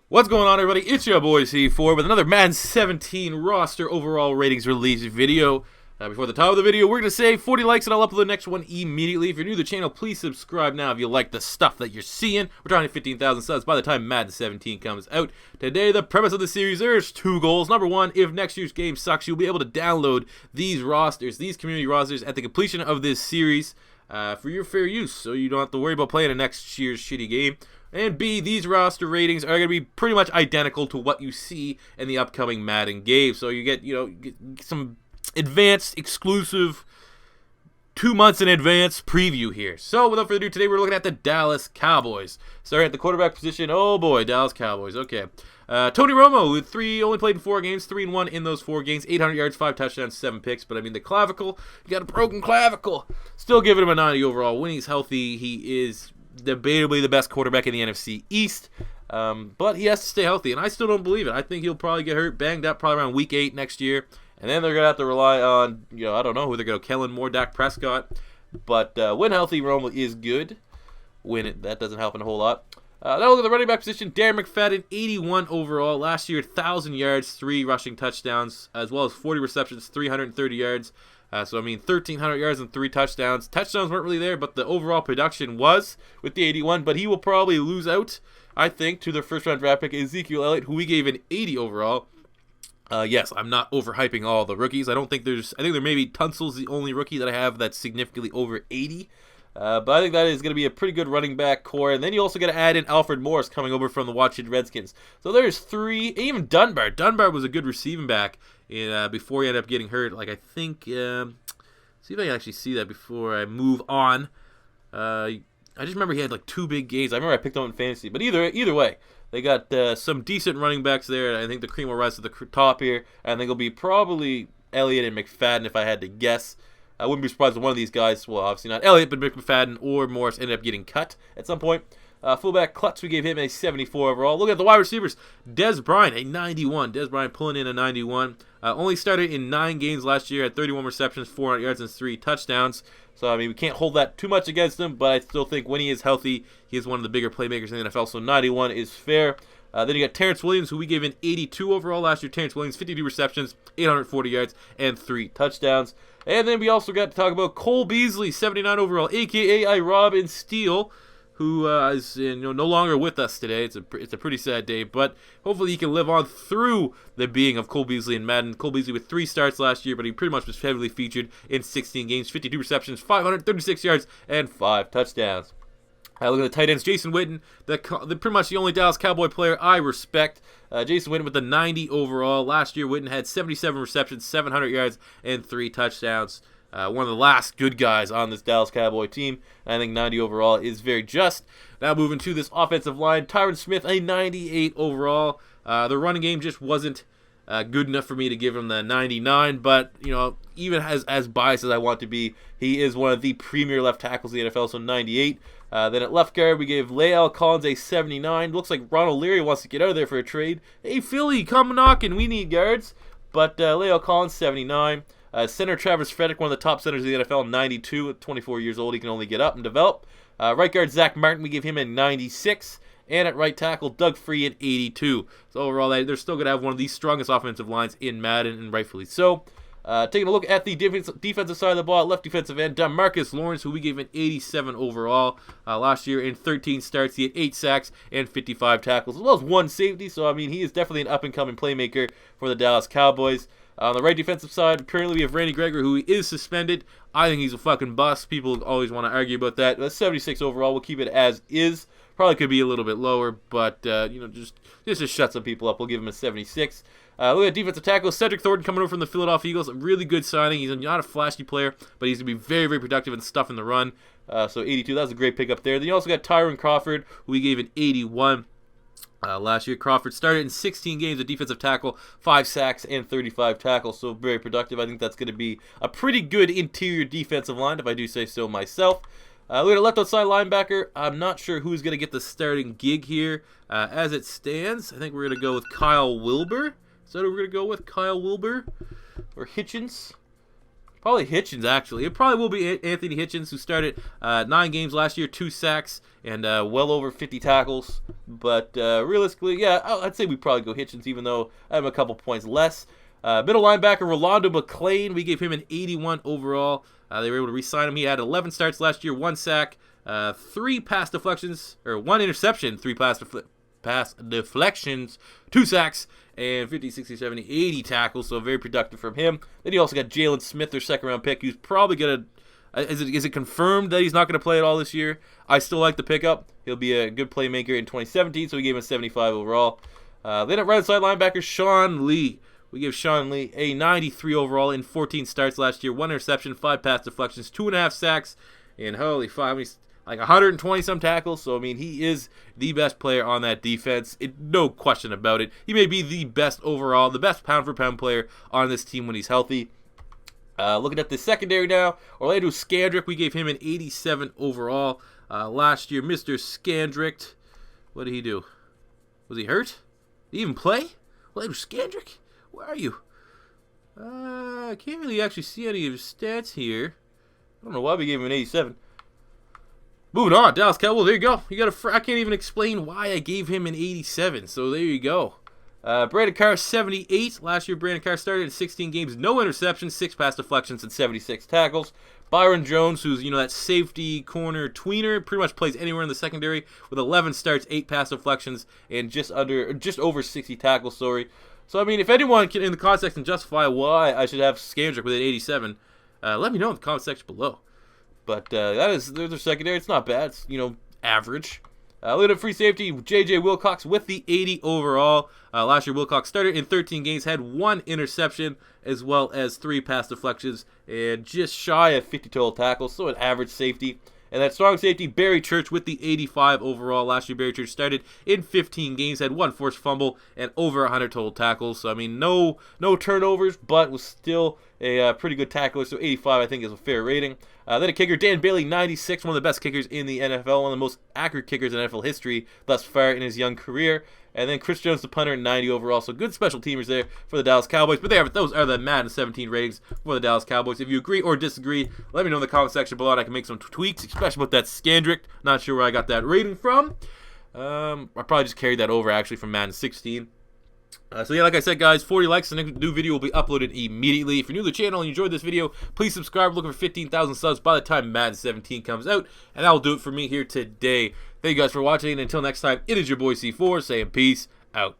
What's going on, everybody? It's your boy C4 with another Madden 17 roster overall ratings release video. Before the top of the video, we're going to say 40 likes and I'll upload the next one immediately. If you're new to the channel, please subscribe now if you like the stuff that you're seeing. We're trying to hit 15,000 subs by the time Madden 17 comes out. Today, the premise of the series, there's two goals. Number one, if next year's game sucks, you'll be able to download these rosters, these community rosters, at the completion of this series for your fair use, so you don't have to worry about playing a next year's shitty game. And B, these roster ratings are going to be pretty much identical to what you see in the upcoming Madden game. So you get, get some advanced, exclusive, 2 months in advance preview here. So without further ado, today we're looking at the Dallas Cowboys. Starting at the quarterback position, oh boy, Dallas Cowboys. Okay. Tony Romo, only played in 4 games, 3-1 in those 4 games, 800 yards, 5 touchdowns, 7 picks. But I mean, the clavicle, you got a broken clavicle. Still giving him a 90 overall. When he's healthy, he is debatably the best quarterback in the NFC East, but he has to stay healthy, and I still don't believe it. I think he'll probably get hurt, banged up, probably around week 8 next year, and then they're going to have to rely on, I don't know who they're going to, Kellen Moore, Dak Prescott, but when healthy, Romo is good. That doesn't help in a whole lot. Now look at the running back position. Darren McFadden, 81 overall. Last year, 1,000 yards, 3 rushing touchdowns, as well as 40 receptions, 330 yards. So, I mean, 1,300 yards and 3 touchdowns. Touchdowns weren't really there, but the overall production was with the 81. But he will probably lose out, I think, to their first-round draft pick, Ezekiel Elliot, who we gave an 80 overall. Yes, I'm not overhyping all the rookies. I think there may be Tunsil's the only rookie that I have that's significantly over 80. But I think that is going to be a pretty good running back core. And then you also got to add in Alfred Morris coming over from the Washington Redskins. So there's 3. Even Dunbar. Dunbar was a good receiving back before he ended up getting hurt. Like, I think, see if I can actually see that before I move on. I just remember he had like 2 big games. I remember I picked him up in fantasy. But either way, they got some decent running backs there. I think the cream will rise to the top here. I think it'll be probably Elliott and McFadden if I had to guess. I wouldn't be surprised if one of these guys, well, obviously not Elliott, but McFadden or Morris ended up getting cut at some point. Fullback Klutz, we gave him a 74 overall. Look at the wide receivers. Dez Bryant, a 91. Dez Bryant pulling in a 91. Only started in 9 games last year, had 31 receptions, 400 yards, and 3 touchdowns. So, I mean, we can't hold that too much against him, but I still think when he is healthy, he is one of the bigger playmakers in the NFL, so 91 is fair. Then you got Terrence Williams, who we gave an 82 overall last year. Terrence Williams, 52 receptions, 840 yards, and 3 touchdowns. And then we also got to talk about Cole Beasley, 79 overall, a.k.a. I Rob and Steele, who is no longer with us today. It's a pretty sad day, but hopefully he can live on through the being of Cole Beasley in Madden. Cole Beasley with 3 starts last year, but he pretty much was heavily featured in 16 games, 52 receptions, 536 yards, and 5 touchdowns. Look at the tight ends. Jason Witten, pretty much the only Dallas Cowboy player I respect. Jason Witten with the 90 overall. Last year, Witten had 77 receptions, 700 yards, and 3 touchdowns. One of the last good guys on this Dallas Cowboy team. I think 90 overall is very just. Now moving to this offensive line. Tyron Smith, a 98 overall. The running game just wasn't good enough for me to give him the 99, but even as biased as I want to be, he is one of the premier left tackles in the NFL, so 98. Then at left guard, we gave Lael Collins a 79. Looks like Ronald Leary wants to get out of there for a trade. Hey, Philly, come knocking. We need guards. But Lael Collins, 79. Center Travis Frederick, one of the top centers of the NFL, 92. At 24 years old, he can only get up and develop. Right guard, Zack Martin, we gave him a 96. And at right tackle, Doug Free at 82. So overall, they're still going to have one of the strongest offensive lines in Madden, and rightfully so. Taking a look at the defensive side of the ball, left defensive end, Demarcus Lawrence, who we gave an 87 overall. Last year in 13 starts, he had 8 sacks and 55 tackles, as well as 1 safety. So, I mean, he is definitely an up-and-coming playmaker for the Dallas Cowboys. On the right defensive side, apparently we have Randy Gregory, who is suspended. I think he's a fucking bust. People always want to argue about that. That's 76 overall. We'll keep it as is. Probably could be a little bit lower, but, just to shut some people up, we'll give him a 76. Look at defensive tackle. Cedric Thornton coming over from the Philadelphia Eagles. A really good signing. He's not a flashy player, but he's going to be very, very productive and stuff in the run. So 82, that was a great pickup there. Then you also got Tyron Crawford, who we gave an 81. Last year, Crawford started in 16 games at defensive tackle, 5 sacks and 35 tackles, so very productive. I think that's going to be a pretty good interior defensive line, if I do say so myself. Look at a left outside linebacker. I'm not sure who's going to get the starting gig here. As it stands, I think we're going to go with Kyle Wilbur. Is that who we're going to go with? Kyle Wilbur or Hitchens? Probably Hitchens, actually. It probably will be Anthony Hitchens, who started 9 games last year, 2 sacks, and well over 50 tackles. But realistically, yeah, I'd say we probably go Hitchens, even though I have a couple points less. Middle linebacker Rolando McClain, we gave him an 81 overall. They were able to re-sign him. He had 11 starts last year, 1 sack, 3 pass deflections, or 1 interception, 3 pass deflections, 2 sacks, and 50, 60, 70, 80 tackles, so very productive from him. Then you also got Jalen Smith, their second-round pick, who's probably going to... Is it confirmed that he's not going to play at all this year? I still like the pickup. He'll be a good playmaker in 2017, so we gave him a 75 overall. Then at right side linebacker, Sean Lee. We gave Sean Lee a 93 overall in 14 starts last year, 1 interception, 5 pass deflections, 2.5 sacks, and holy fuck, like 120-some tackles. So, I mean, he is the best player on that defense. No question about it. He may be the best overall, the best pound-for-pound player on this team when he's healthy. Looking at the secondary now, Orlando Scandrick, we gave him an 87 overall last year. Mr. Scandrick, what did he do? Was he hurt? Did he even play? Orlando Scandrick? Where are you? I can't really actually see any of his stats here. I don't know why we gave him an 87. Moving on, Dallas Cowboys. There you go. I can't even explain why I gave him an 87. So there you go. Brandon Carr 78. Last year, Brandon Carr started in 16 games, no interceptions, 6 pass deflections, and 76 tackles. Byron Jones, who's that safety corner tweener, pretty much plays anywhere in the secondary with 11 starts, 8 pass deflections, and just over 60 tackles. Sorry. So, I mean, if anyone can, in the comment section, justify why I should have Scandrick with an 87, let me know in the comment section below. But there's their secondary. It's not bad. It's, average. Looking at free safety, J.J. Wilcox with the 80 overall. Last year, Wilcox started in 13 games, had 1 interception, as well as 3 pass deflections, and just shy of 50 total tackles, so an average safety. And that strong safety, Barry Church with the 85 overall. Last year, Barry Church started in 15 games, had 1 forced fumble, and over 100 total tackles. So, I mean, no turnovers, but was still a pretty good tackler. So, 85, I think, is a fair rating. Then a kicker, Dan Bailey, 96, one of the best kickers in the NFL, one of the most accurate kickers in NFL history thus far in his young career. And then Chris Jones, the punter, 90 overall. So good special teamers there for the Dallas Cowboys. But those are the Madden 17 ratings for the Dallas Cowboys. If you agree or disagree, let me know in the comment section below, and I can make some tweaks, especially with that Scandrick. Not sure where I got that rating from. I probably just carried that over, actually, from Madden 16. So yeah, like I said, guys, 40 likes, the next new video will be uploaded immediately. If you're new to the channel and you enjoyed this video, please subscribe. We're looking for 15,000 subs by the time Madden 17 comes out. And that will do it for me here today. Thank you guys for watching, and until next time, it is your boy C4 saying peace out.